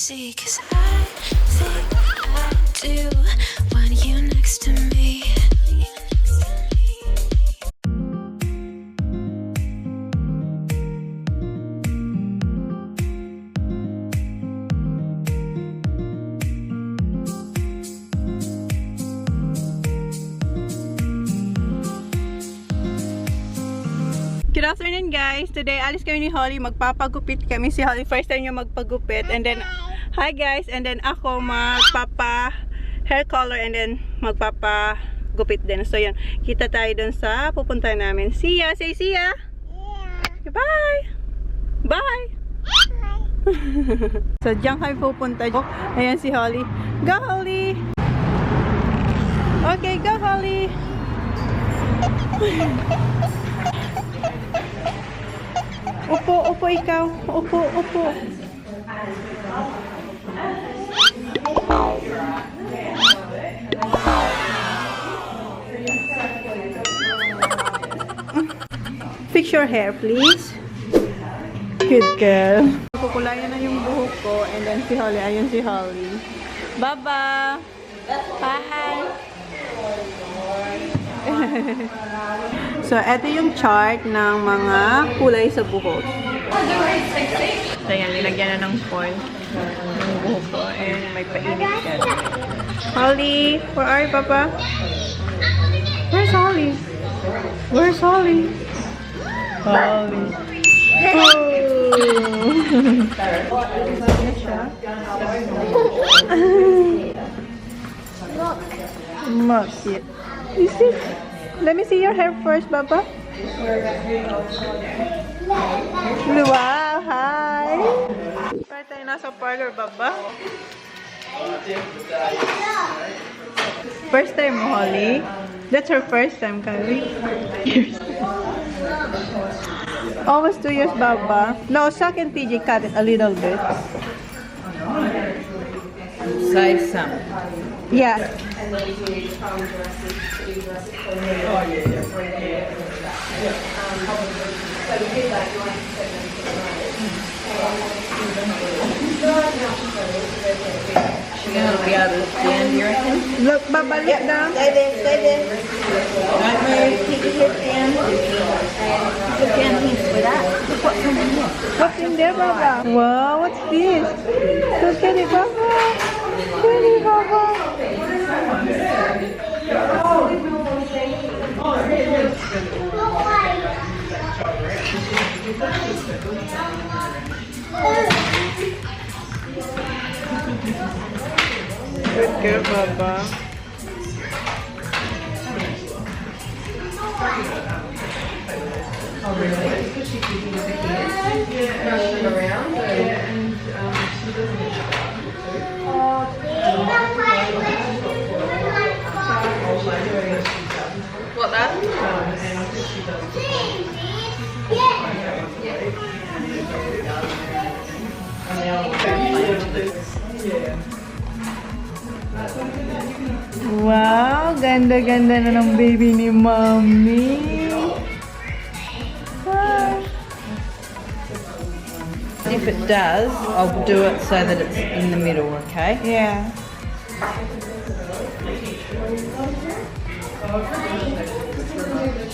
see, 'cause I think I do want you next to me. Good afternoon guys! Today alis kami ni Holly, magpapagupit kami. Si Holly first time niya magpagupit, and then hi guys, and then ako magpapa hair color and then magpapagupit din. So yun, kita tayo dun sa pupuntahan namin. See ya! Say see ya! Yeah. Bye! Bye! So diyan kami pupunta. Ayan si Holly. Go Holly! Okay, go Holly! Upo, upo ikaw. Upo, upo. Fix your hair, please. Good girl. Kukulayan na yung buhok ko. And then si Holly. Ayun si Holly. Bye-bye. Bye. So, ito yung chart ng mga kulay sa buhok. So, yan, nilagyan na ng foil ng buhok ko. And may painit yan. Holly, where are you, Papa? Where's Holly? Where's Holly? Holly. Look. You see? Let me see your hair first, Baba. Wow, hi! Parang tayo nasa parlor, Baba. First time mo, Holly? That's her first time, Kylie. Almost 2 years, Baba. No, Shaq and TJ cut it a little bit. Save some. Yeah. She's going to be able to look down, you reckon? Look, Baba, look down. Stay there, stay there. Don't move, keep your head down. Look down here, sweetheart. Look what's in here. What's in there, Baba? Wow, what's this? Look at it, Baba. Look at it, Baba. Good girl, Baba. What that? Wow, ganda-ganda na ng baby ni Mommy. Wow. If it does, I'll do it so that it's in the middle, okay? Yeah.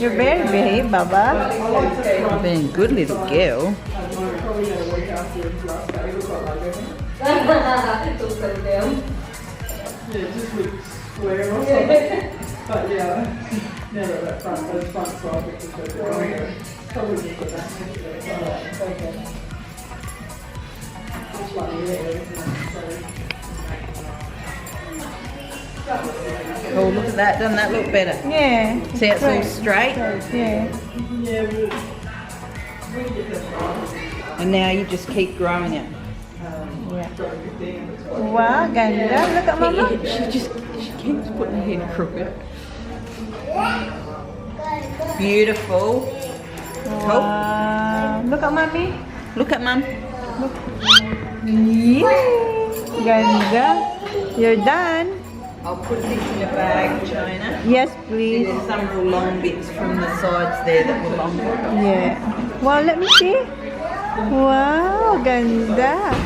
You're very behaved, Baba. I've been a good little girl. Oh, look at that. Doesn't that look better? Yeah. See, it's all straight. Yeah. And now you just keep growing it. Wow, ganda. Look at Mama. She keeps putting her head crooked. Beautiful. Wow. Look at Mommy. Look at Mum. Yeah. Ganda. You're done. I'll put this in a bag, Chona. Yes, please. There's some real long bits from the sides there that were longer. Yeah. Wow, let me see. Wow, ganda.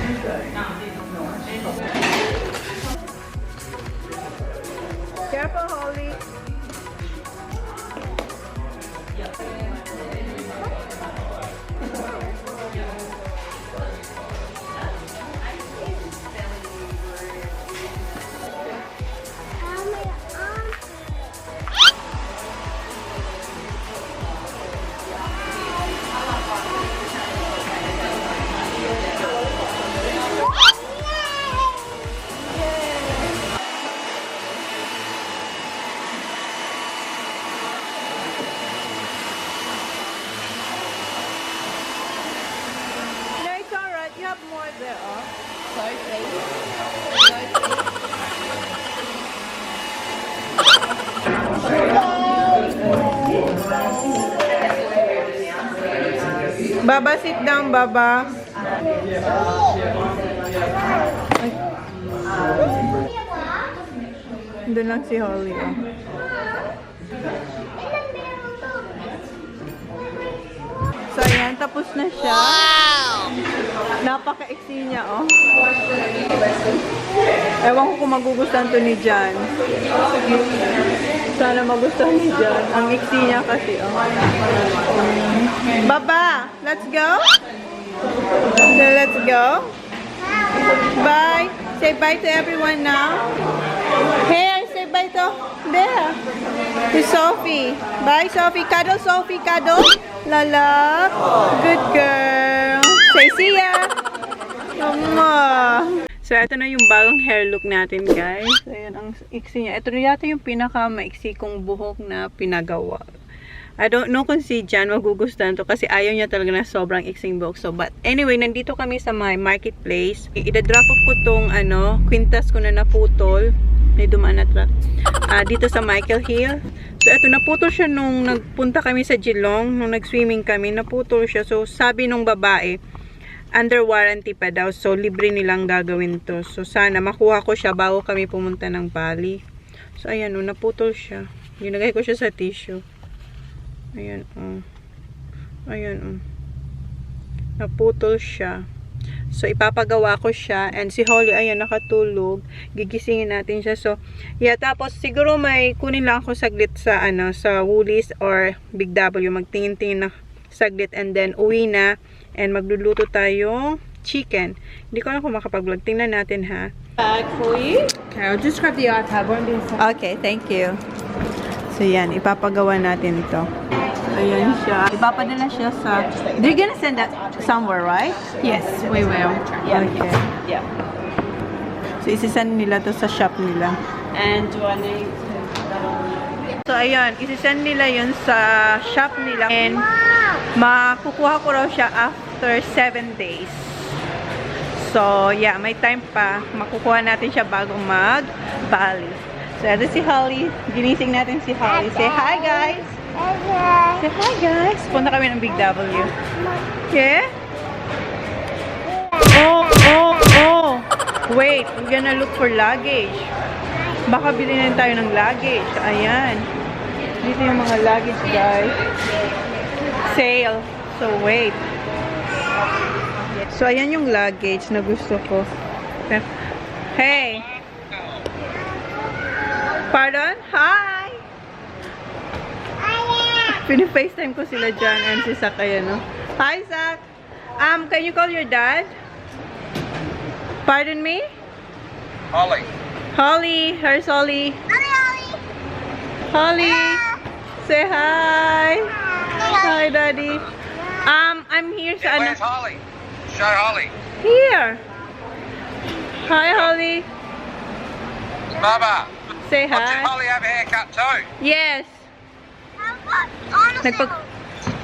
Holly. No, it's alright. You have more there, oh. Baba, sit down, Baba. Doon lang si Holly, oh. So, ayan, tapos na siya. Napaka-iksi niya, oh. Ewan ko kung magugustuhan to ni Jan. Sana magustuhan ni Jan. Ang iksi niya kasi, oh. Baba, let's go. So, let's go. Bye. Say bye to everyone now. Here, say bye to there. To Sophie. Bye, Sophie. Cuddle, Sophie. Cuddle. Lala. Good girl. Say see ya. Mama. So, ito na yung bagong hair look natin, guys. Ayan, ang iksi niya. Ito na yata yung pinaka-maiksi kong buhok na pinagawa. I don't know kung si Jan magugustuhan to kasi ayaw niya talaga na sobrang iksing buhok. So, but anyway, nandito kami sa my marketplace. Ida-drop ko tong kwintas ko na naputol. May dumaan na truck. Dito sa Michael Hill. So, eto, naputol siya nung nagpunta kami sa Geelong. Nung nag-swimming kami, naputol siya. So, sabi nung babae, under warranty pa daw. So, libre nilang gagawin to. So, sana makuha ko siya bago kami pumunta ng Bali. So, ayan, naputol siya. Ginagay ko siya sa tissue. Ayan, oh. Ayan, oh. Naputol siya. So, ipapagawa ko siya. And si Holly, ayan, nakatulog. Gigisingin natin siya. So, yeah, tapos siguro may kunin lang ako saglit sa, sa Woolies or Big W. Magtingin-tingin na saglit. And then, uwi na. And magluluto tayong chicken. Hindi ko alam kung makapag-vlog. Tingnan natin, ha? Bag for you. Okay, I'll just grab the iPad. Won't be a second. Okay, thank you. So, yan. Ipapagawa natin ito. Ayan siya. Ipapadala siya sa... They're gonna send that somewhere, right? Yes, we will. Okay. Yeah. So, isisend nila to sa shop nila. And do I need to... So, ayan. Isisend nila yun sa shop nila. And, makukuha ko raw siya after 7 days. So, yeah. May time pa. Makukuha natin siya bago mag-Bali. So, ito si Holly. Ginising natin si Holly. Say hi, guys! Say hi, guys! Punta kami ng Big W. Yeah? Oh! Wait, we're gonna look for luggage. Baka bilhin tayo ng luggage. Ayan. Dito yung mga luggage, guys. Sale. So, wait. So, ayan yung luggage na gusto ko. Hey! Pardon? Hi! Pini-FaceTime ko sila dyan and si Zach, ayan, no? Hi, Zach! Can you call your dad? Pardon me? Holly. Holly! Here's Holly. Holly! Say hi! Hi, Daddy. I'm here sa Where's Holly? Show Holly. Here! Hi, Holly! Baba. Say Did hi. Holly have a haircut too? Yes! Honestly, Nagpag...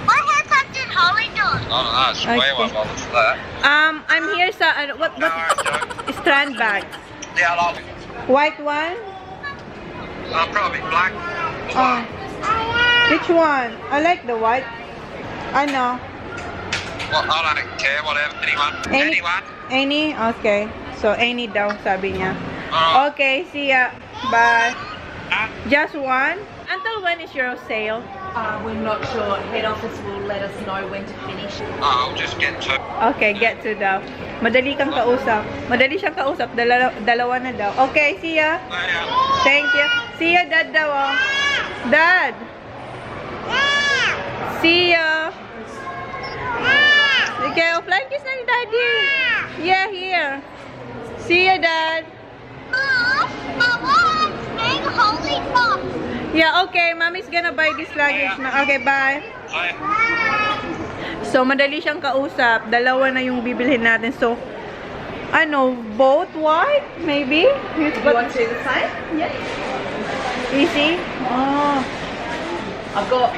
what haircut did Holly do? I don't know. Square Okay. one by looks of that. I'm here sa... what No worries, Joe. strand bag. Yeah, I like it. White one? Probably black. Oh. Which one? I like the white. Ano? Well, I don't care. Whatever. Anyone. Anyone. Any? Okay. So, any daw, sabi niya. Alright. Okay, see ya. Bye. Just one? Until when is your sale? We're not sure. Head office will let us know when to finish. I'll just get to. Okay, get to daw. Madali kang kausap. Madali siyang kausap. Dalawa na daw. Okay, see ya. Later. Thank you. See ya, Dad daw. Oh. Dad. See ya. Okay, oh, flying kiss na ni Daddy. Yeah, here. See ya, Dad. Yeah, okay. Mommy's gonna buy this luggage na. Okay, bye. Bye. So, madali siyang kausap. Dalawa na yung bibilhin natin. So, ano, both white? Maybe? You want to do the same? Yeah. Easy? Oh. I've got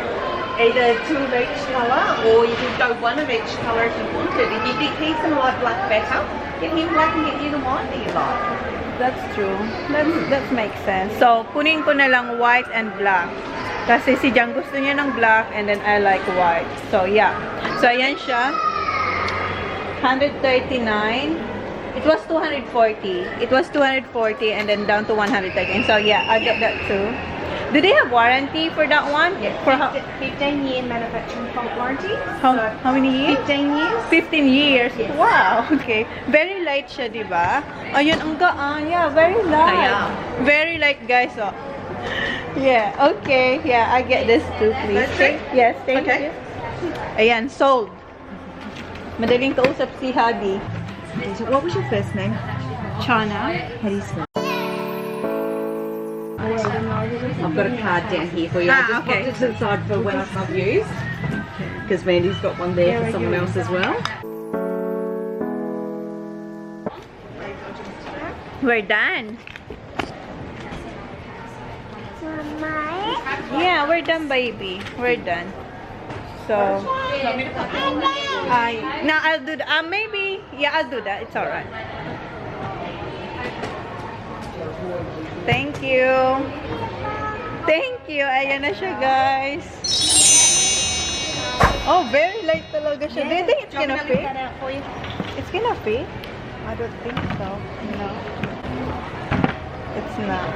either 2 of each colour, or you can go 1 of each colour if you wanted. If you think he's going to like black better, get him black and get you the white that you like. That's true. That makes sense. So, kunin ko na lang white and black. Kasi si Jang gusto niya ng black and then I like white. So, yeah. So, ayan siya. 139. It was 240. It was 240 and then down to 130. And so, yeah, I got that too. Do they have warranty for that one? Yeah, For 15-year manufacturing fault warranty. how many years? 15 years. 15 years. Yes. Wow. Okay. Very light siya, di ba? Ayun, ang gaan. Yeah, very light. Yeah. Very light, guys. Oh. Yeah. Okay. Yeah, I get this too, please. That's it? Yes, thank Okay. you. Ayan, sold. Madaling kausap si Hubby. What was your first name? Chona. How do you spell? I've got a card down here for you. I just okay. popped it to the side for when I can't use. Because Mandy's got one there for someone else as well. We're done. Yeah, we're done, baby. We're done. So, now I'll do that. Maybe, yeah, I'll do that. It's alright. Thank you. Thank you. Ayan na siya, guys. Oh, very light talaga siya. Do you think it's gonna fit? It's gonna fit? I don't think so. No. It's not.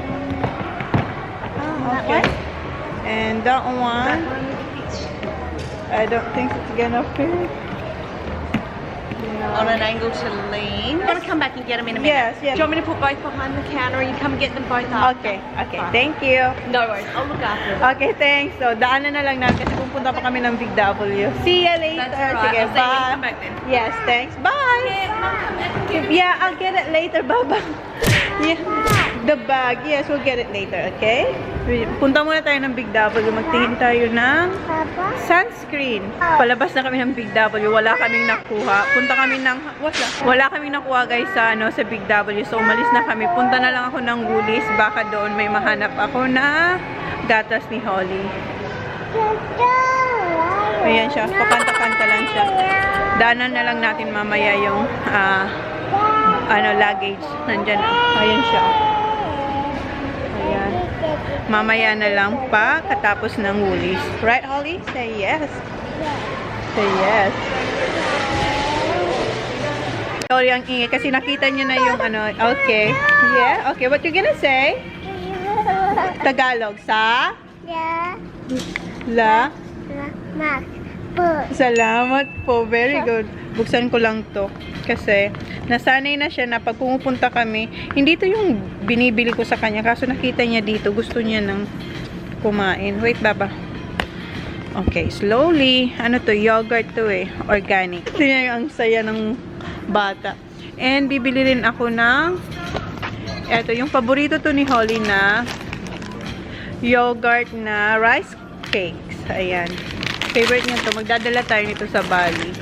Oh, okay. And that one, I don't think it's gonna fit. On an angle to lean. I'm going to come back and get them in a minute. Yes, yes. Do you want me to put both behind the counter or you come and get them both up? Okay, okay. Thank you. No worries. I'll look after them. Okay, thanks. So, daanan na lang natin kasi pupunta pa kami ng Big W. See you later. That's right. Sige, I'll see you when you bye. come back then. Yes, thanks. Bye. Yeah, I'll get it later. Bye-bye. Yeah. The bag. Yes, we'll get it later, okay? Punta muna tayo ng Big W. Magtingin tayo ng sunscreen. Palabas na kami ng Big W. Wala kaming nakuha. Punta kami ng... Wala kaming nakuha, guys, sa Big W. So, umalis na kami. Punta na lang ako ng Woolies. Baka doon may mahanap ako na gatas ni Holly. Ayan siya. Pakanta-kanta lang siya. Daanan na lang natin mamaya yung luggage. Nandyan na. Ayan siya. Ayan. Mamaya na lang pa katapos ng Woolies. Right, Holly? Say yes. Say yes. Sorry, ang ingay. Kasi nakita niyo na yung ano. Okay. Yeah. Okay. What you gonna say? Tagalog. Sa? La? Salamat po. Very good. Buksan ko lang to. Kasi, nasanay na siya na pag pumupunta kami, hindi to yung binibili ko sa kanya. Kaso nakita niya dito, gusto niya nang kumain. Wait, baba. Okay, slowly. Ano to? Yogurt to eh. Organic. Tingnan yung ang saya ng bata. And, bibili rin ako ng eto, yung paborito to ni Holly na yogurt na rice cakes. Ayan. Favorite niya to. Magdadala tayo nito sa Bali.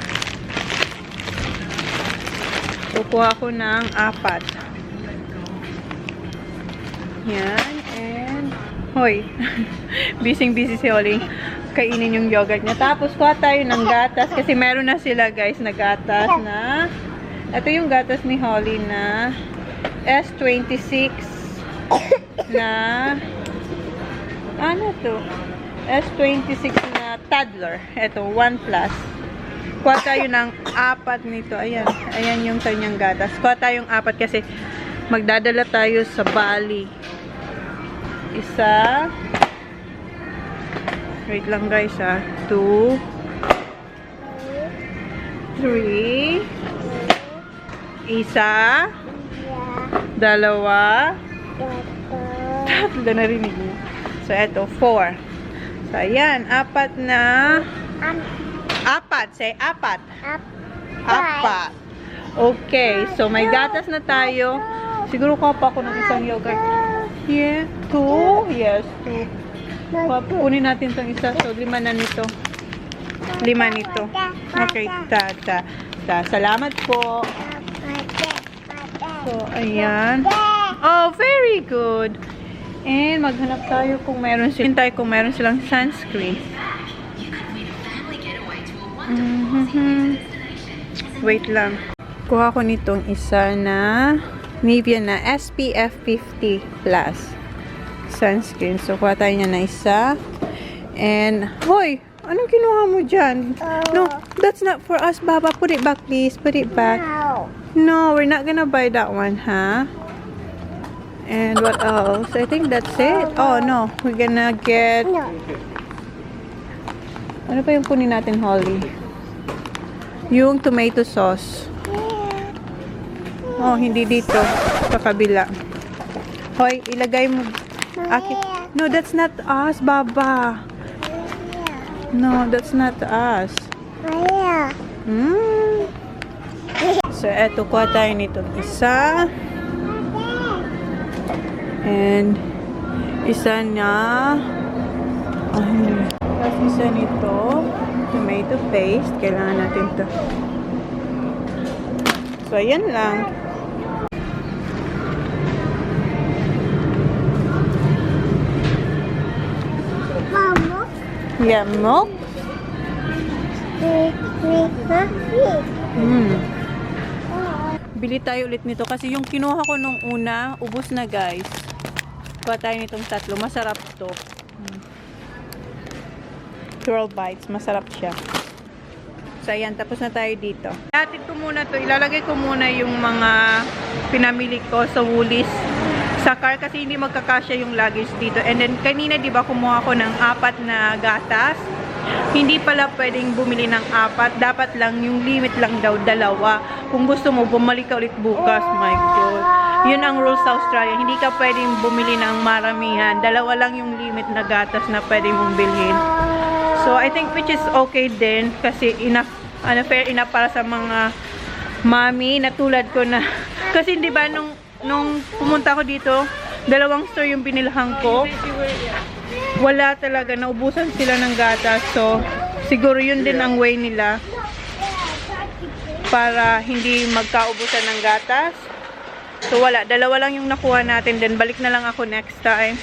Kukuha ko ng 4. Yan. And, hoy. Busy si Holly. Kainin yung yogurt niya. Tapos, kuha tayo ng gatas. Kasi meron na sila, guys, na gatas na... Ito yung gatas ni Holly na S26 na... Ano to? S26 na toddler. Ito, 1+. Kuha tayo ng 4 nito. Ayan. Ayan yung kanyang gatas. Kuha tayong 4 kasi magdadala tayo sa Bali. Isa. Wait lang, guys, ha. 2. 3. Isa. 2. 3. Tatlo na rinig niyo. So, eto, 4. So, ayan. Apat na... Apat. Say, apat. Apat. Okay. So, may gatas na tayo. Siguro kuha pa ako ng isang yogurt. Yeah. 2. Yes, 2. Kunin natin itong isa. So, 5 na nito. 5 nito. Okay. Salamat po. So, ayan. Oh, very good. And maghanap tayo kung meron silang sunscreen. Wait lang. Kuha ko nitong isa na Nivea na SPF 50 plus sunscreen. So, kuha tayo niya na isa. And, hoy! Anong kinuha mo dyan? No, that's not for us, Baba. Put it back, please. Put it back. No, we're not gonna buy that one, huh? And what else? I think that's it. Oh, no. We're gonna get... Ano pa yung kunin natin, Holly? Yung tomato sauce. Oh, hindi dito. Sa kabila. Hoy, ilagay mo. No, that's not us, Baba. No, that's not us. So, eto, kuha tayo nitong isa. And, isa na, tapos isa nito, tomato paste. Kailangan natin to. So, ayan lang. Yeah, milk. Bili tayo ulit nito kasi yung kinuha ko nung una, ubos na guys. Kuha tayo nitong 3. Masarap to. 12 bites. Masarap siya. So, ayan. Tapos na tayo dito. Ilatid ko muna to. Ilalagay ko muna yung mga pinamili ko sa Woolies sa car kasi hindi magkakasya yung luggage dito. And then, kanina, di ba, kumuha ko ng 4 na gatas. Hindi pala pwedeng bumili ng 4. Dapat lang, yung limit lang daw, 2. Kung gusto mo, bumalik ka ulit bukas. My God. Yun ang rules sa Australia. Hindi ka pwedeng bumili ng maramihan. 2 lang yung limit na gatas na pwedeng mong bilhin. So, I think which is okay din. Kasi enough, fair enough para sa mga mami na tulad ko na. Kasi di ba nung pumunta ko dito, 2 store yung binilhan ko. Wala talaga. Naubusan sila ng gatas. So, siguro yun din ang way nila para hindi magkaubusan ng gatas. So, wala. 2 lang yung nakuha natin. Then, balik na lang ako next time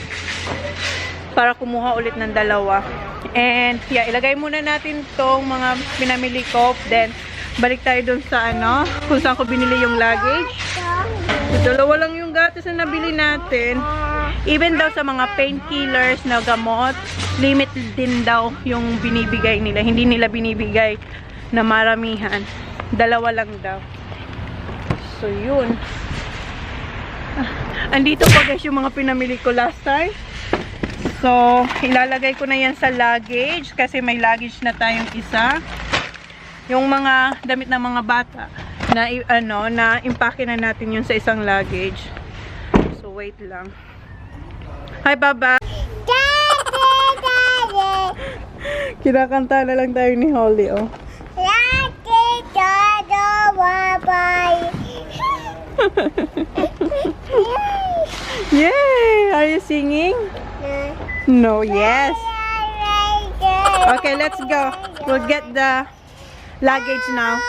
para kumuha ulit ng 2. And, yeah, ilagay muna natin tong mga pinamili ko. Then, balik tayo dun sa kung saan ko binili yung luggage. So, 2 lang yung gatas na nabili natin. Even daw sa mga painkillers na gamot, limit din daw yung binibigay nila. Hindi nila binibigay na maramihan. 2 lang daw. So, yun. Andito pa guys yung mga pinamili ko last time. So, ilalagay ko na yan sa luggage kasi may luggage na tayong isa. Yung mga damit ng mga bata na na impake na natin yun sa isang luggage. So, wait lang. Hi, Baba! Kinakanta na lang tayo ni Holly, oh. Yay! Are you singing? No, yes. Okay, let's go. We'll get the luggage now.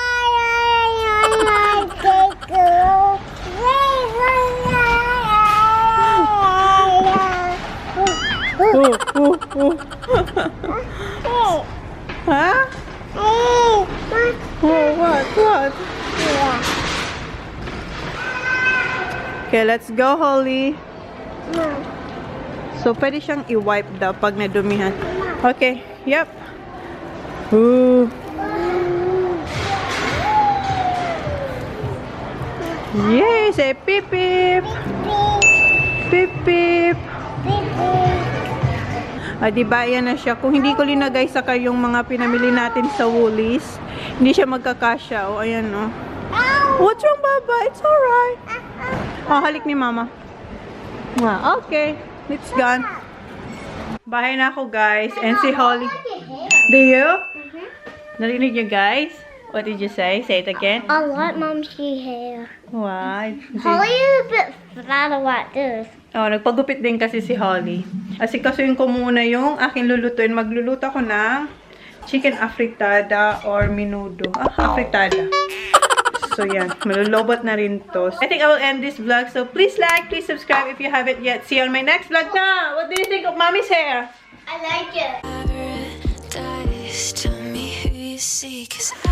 Huh? Oh, what? Okay, let's go, Holly. So, pwede siyang i-wipe daw pag nadumihan. Okay, yep. Ooh. Yay! Say pip pip! Pip pip! Diba, yan na siya. Kung hindi ko linagay sa yung mga pinamili natin sa Woolies, hindi siya magkakasya. O, ayan, o. What's wrong, Baba? It's alright. Oh, halik ni Mama. Okay. It's gone. Bahay na ako, guys. And si Holly. Do you? Narinig niyo, guys? What did you say? Say it again. I like Mom's hair. Why? Holly is a bit flatter like this. Oh, nagpagupit din kasi si Holly. Asikasuhin ko muna yung aking lulutuin. Magluluto ako ng chicken afritada or menudo. Afritada. So, yan. Malulobot na rin to. I think I will end this vlog. So, please like, please subscribe if you haven't yet. See you on my next vlog na! What do you think of Mommy's hair? I like it. Paradise, tell me who you see, 'cause I